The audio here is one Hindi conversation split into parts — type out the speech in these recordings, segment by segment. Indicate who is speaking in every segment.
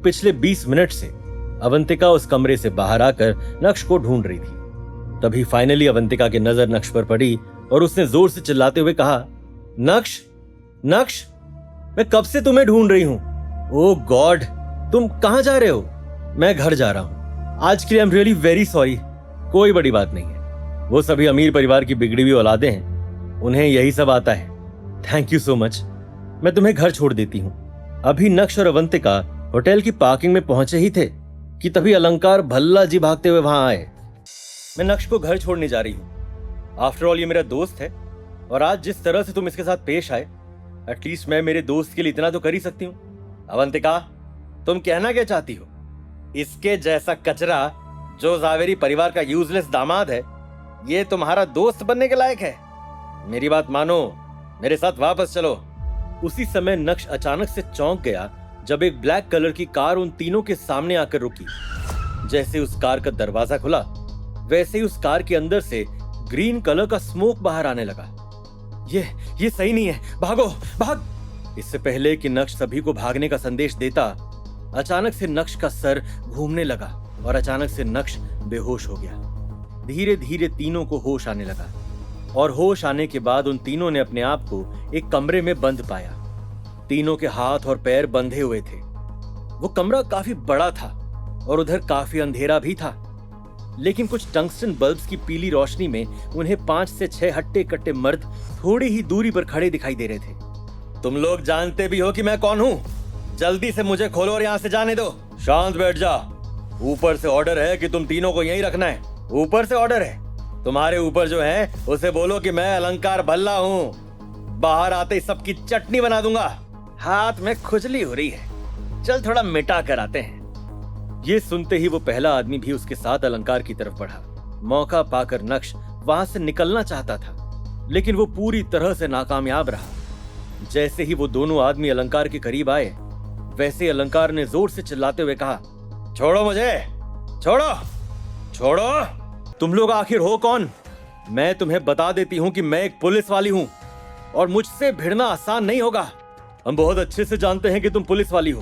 Speaker 1: पिछले 20 मिनट से अवंतिका उस कमरे से बाहर आकर नक्श को ढूंढ रही थी। तभी फाइनली अवंतिका की नजर नक्श पर पड़ी और उसने जोर से चिल्लाते हुए कहा, नक्श, नक्श, मैं कब से तुम्हें ढूंढ रही हूं। ओह गॉड, तुम कहां जा रहे हो। मैं घर जा रहा हूं। आज के लिए I am really very sorry. कोई बड़ी बात नहीं है, वो सभी अमीर परिवार की बिगड़ी हुई औलादें हैं, उन्हें यही सब आता है। थैंक यू सो मच, मैं तुम्हें घर छोड़ देती हूँ। अभी नक्श और अवंतिका होटल की पार्किंग में पहुंचे ही थे कि तभी अलंकार भल्ला जी भागते हुए वहां आए। मैं नक्श को घर छोड़ने जा रही हूँ। आफ्टर ऑल ये मेरा दोस्त है और आज जिस तरह से तुम इसके साथ पेश आए, एटलीस्ट मैं मेरे दोस्त के लिए इतना तो कर ही सकती हूँ। अवंतिका, तुम कहना क्या चाहती हो? इसके जैसा कचरा जो जावेरी परिवार का यूजलेस दामाद है, ये तुम्हारा दोस्त बनने के लायक है? मेरी बात मानो, मेरे साथ वापस चलो। उसी समय नक्श अचानक से चौंक गया जब एक ब्लैक कलर की कार उन तीनों के सामने आकर रुकी। जैसे उस कार का दरवाजा खुला, वैसे ही उस कार के अंदर से ग्रीन कलर का स्मोक बाहर आने लगा। ये सही नहीं है, भागो भाग। इससे पहले कि नक्श सभी को भागने का संदेश देता, अचानक से नक्श का सर घूमने लगा और अचानक से नक्श बेहोश हो गया। धीरे धीरे तीनों को होश आने लगा और होश आने के बाद उन तीनों ने अपने आप को एक कमरे में बंद पाया। तीनों के हाथ और पैर बंधे हुए थे। वो कमरा काफी बड़ा था और उधर काफी अंधेरा भी था, लेकिन कुछ टंगस्टन बल्ब्स की पीली रोशनी में उन्हें 5 से 6 हट्टे कट्टे मर्द थोड़ी ही दूरी पर खड़े दिखाई दे रहे थे। तुम लोग जानते भी हो कि मैं कौन हूँ? जल्दी से मुझे खोलो और यहाँ से जाने दो। शांत बैठ जा। ऊपर से ऑर्डर है कि तुम तीनों को यहीं रखना है। ऊपर से ऑर्डर है। तुम्हारे ऊपर जो है उसे बोलो कि मैं अलंकार भल्ला हूँ। बाहर आते ही सबकी चटनी बना दूंगा। हाथ में खुजली हो रही है, चल थोड़ा मिटा कर आते हैं। ये सुनते ही वो पहला आदमी भी उसके साथ अलंकार की तरफ बढ़ा। मौका पाकर नक्श वहां से निकलना चाहता था, लेकिन वो पूरी तरह से नाकामयाब रहा। जैसे ही वो दोनों आदमी अलंकार के करीब आए, वैसे अलंकार ने जोर से चिल्लाते हुए कहा, छोड़ो मुझे, छोड़ो, छोड़ो। तुम लोग आखिर हो कौन? मैं तुम्हें बता देती हूँ कि मैं एक पुलिस वाली हूँ और मुझसे भिड़ना आसान नहीं होगा। हम बहुत अच्छे से जानते हैं कि तुम पुलिस वाली हो।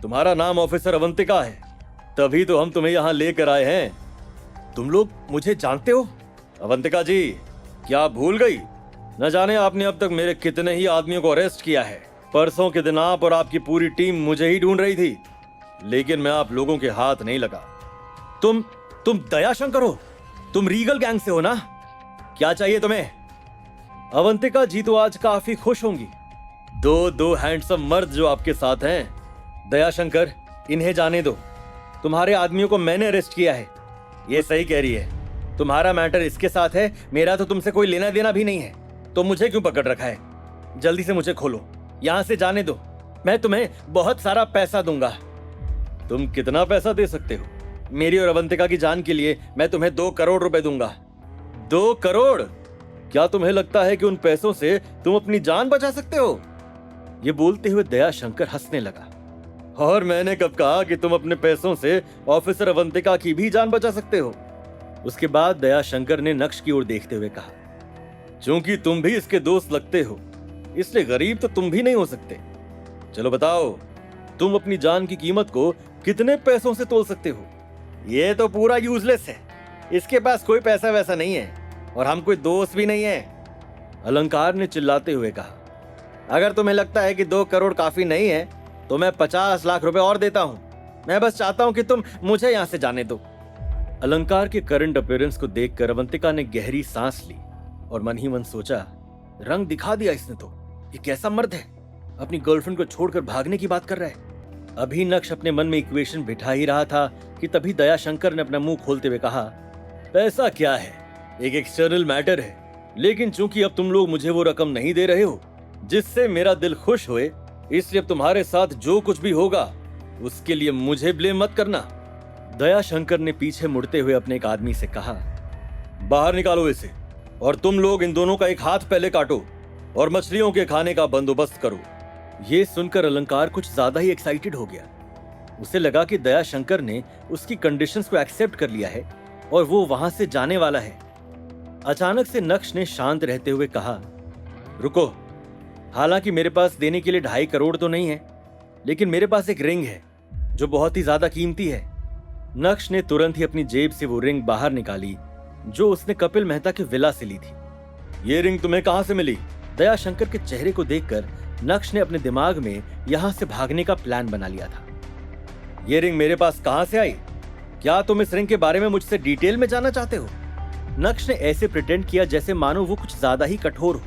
Speaker 1: तुम्हारा नाम ऑफिसर अवंतिका है, तभी तो हम तुम्हें यहाँ लेकर आए हैं। तुम लोग मुझे जानते हो? अवंतिका जी, क्या भूल गई? न जाने आपने अब तक मेरे कितने ही आदमियों को अरेस्ट किया है। परसों के दिन आप और आपकी पूरी टीम मुझे ही ढूंढ रही थी, लेकिन मैं आप लोगों के हाथ नहीं लगा। तुम दयाशंकर हो? तुम रीगल गैंग से हो ना? क्या चाहिए तुम्हें? अवंतिका जी तो आज काफी खुश होंगी। दो हैंडसम मर्द जो आपके साथ हैं। दयाशंकर, इन्हें जाने दो। तुम्हारे आदमियों को मैंने अरेस्ट किया है। ये सही कह रही है। तुम्हारा मैटर इसके साथ है, मेरा तो तुमसे कोई लेना देना भी नहीं है, तो मुझे क्यों पकड़ रखा है? जल्दी से मुझे खोलो, यहां से जाने दो। मैं तुम्हें बहुत सारा पैसा दूंगा। तुम कितना पैसा दे सकते हो? मेरी और अवंतिका की जान के लिए मैं तुम्हें 2 करोड़ रुपए दूंगा। 2 करोड़? क्या तुम्हें लगता है कि उन पैसों से तुम अपनी जान बचा सकते हो? ये बोलते हुए दयाशंकर हंसने लगा। और मैंने कब कहा कि तुम अपने पैसों से ऑफिसर अवंतिका की भी जान बचा सकते हो? उसके बाद दयाशंकर ने नक्श की ओर देखते हुए कहा, चूंकि तुम भी इसके दोस्त लगते हो, इसलिए गरीब तो तुम भी नहीं हो सकते। चलो बताओ, तुम अपनी जान की कीमत को कितने पैसों से तोल सकते हो? ये तो पूरा यूजलेस है, इसके पास कोई पैसा वैसा नहीं है और हम कोई दोस्त भी नहीं है। अलंकार ने चिल्लाते हुए कहा, अगर तुम्हें लगता है कि 2 करोड़ काफी नहीं है तो मैं 50 लाख रुपए और देता हूं। मैं बस चाहता हूं कि तुम मुझे यहां से जाने दो। अलंकार के करंट अपीयरेंस को देखकर अवंतिका ने गहरी सांस ली और मन ही मन सोचा, रंग दिखा दिया इसने तो। ये कैसा मर्द है, अपनी गर्लफ्रेंड को छोड़कर भागने की बात कर रहा है। अभी नक्श अपने मन में इक्वेशन बिठा ही रहा था कि तभी दयाशंकर ने अपना मुंह खोलते हुए कहा, पैसा क्या है, एक एक्सटर्नल मैटर है, लेकिन चूंकि अब तुम लोग मुझे वो रकम नहीं दे रहे हो जिससे मेरा दिल खुश होए, इसलिए अब तुम्हारे साथ जो कुछ भी होगा उसके लिए मुझे ब्लेम मत करना। दयाशंकर ने पीछे मुड़ते हुए अपने एक आदमी से कहा, बाहर निकालो इसे और तुम लोग इन दोनों का एक हाथ पहले काटो और मछलियों के खाने का बंदोबस्त करो। ये सुनकर अलंकार कुछ ज्यादा ही एक्साइटेड हो गया। उसे लगा कि दयाशंकर ने उसकी कंडीशंस को एक्सेप्ट कर लिया है और वो वहां से जाने वाला है। अचानक से नक्श ने शांत रहते हुए कहा, रुको, हालांकि मेरे पास देने के लिए 2.5 करोड़ तो नहीं है, लेकिन मेरे पास एक रिंग है जो बहुत ही ज्यादा कीमती है। नक्श ने तुरंत ही अपनी जेब से वो रिंग बाहर निकाली जो उसने कपिल मेहता के विला से ली थी। ये रिंग तुम्हें कहां से मिली? दयाशंकर के चेहरे को देखकर नक्श ने अपने दिमाग में यहां से भागने का प्लान बना लिया था। ये रिंग मेरे पास कहां से आई? क्या तुम इस रिंग के बारे में मुझसे डिटेल में जानना चाहते हो? नक्श ने ऐसे प्रिटेंड किया जैसे मानो वो कुछ ज्यादा ही कठोर हो।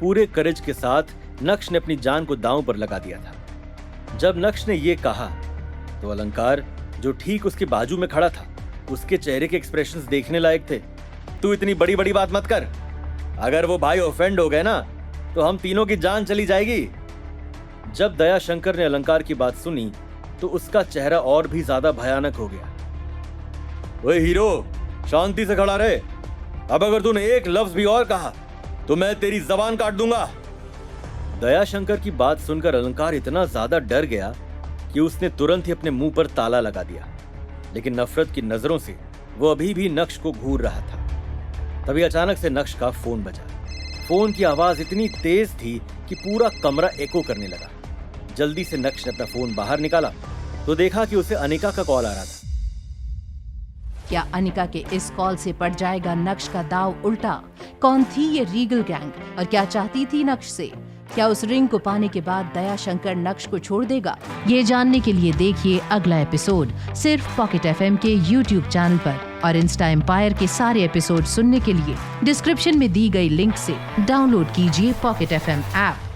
Speaker 1: पूरे करेज के साथ नक्श ने अपनी जान को दांव पर लगा दिया था। जब नक्श ने ये कहा तो अलंकार, जो ठीक उसके बाजू में खड़ा था, उसके चेहरे के एक्सप्रेशंस देखने लायक थे। तू इतनी बड़ी बड़ी बात मत कर। अगर वो भाई ऑफेंड हो गए ना तो हम तीनों की जान चली जाएगी। जब दयाशंकर ने अलंकार की बात सुनी तो उसका चेहरा और भी ज्यादा भयानक हो गया। ओए हीरो, शांति से खड़ा रहे। अब अगर तूने एक लफ्ज भी और कहा तो मैं तेरी जबान काट दूंगा। दयाशंकर की बात सुनकर अलंकार इतना ज्यादा डर गया कि उसने तुरंत ही अपने मुंह पर ताला लगा दिया, लेकिन नफरत की नजरों से वो अभी भी नक्श को घूर रहा था। तभी अचानक से नक्श का फोन बजा। फोन की आवाज इतनी तेज थी कि पूरा कमरा एको करने लगा। जल्दी से नक्श ने अपना फोन बाहर निकाला तो देखा कि उसे अनिका का कॉल आ रहा था।
Speaker 2: क्या अनिका के इस कॉल से पड़ जाएगा नक्श का दाव उल्टा? कौन थी ये रीगल गैंग और क्या चाहती थी नक्श से? क्या उस रिंग को पाने के बाद दयाशंकर नक्श को छोड़ देगा? ये जानने के लिए देखिए अगला एपिसोड सिर्फ पॉकेट एफएम के YouTube चैनल पर, और इंस्टा एम्पायर के सारे एपिसोड सुनने के लिए डिस्क्रिप्शन में दी गई लिंक से डाउनलोड कीजिए पॉकेट एफएम ऐप।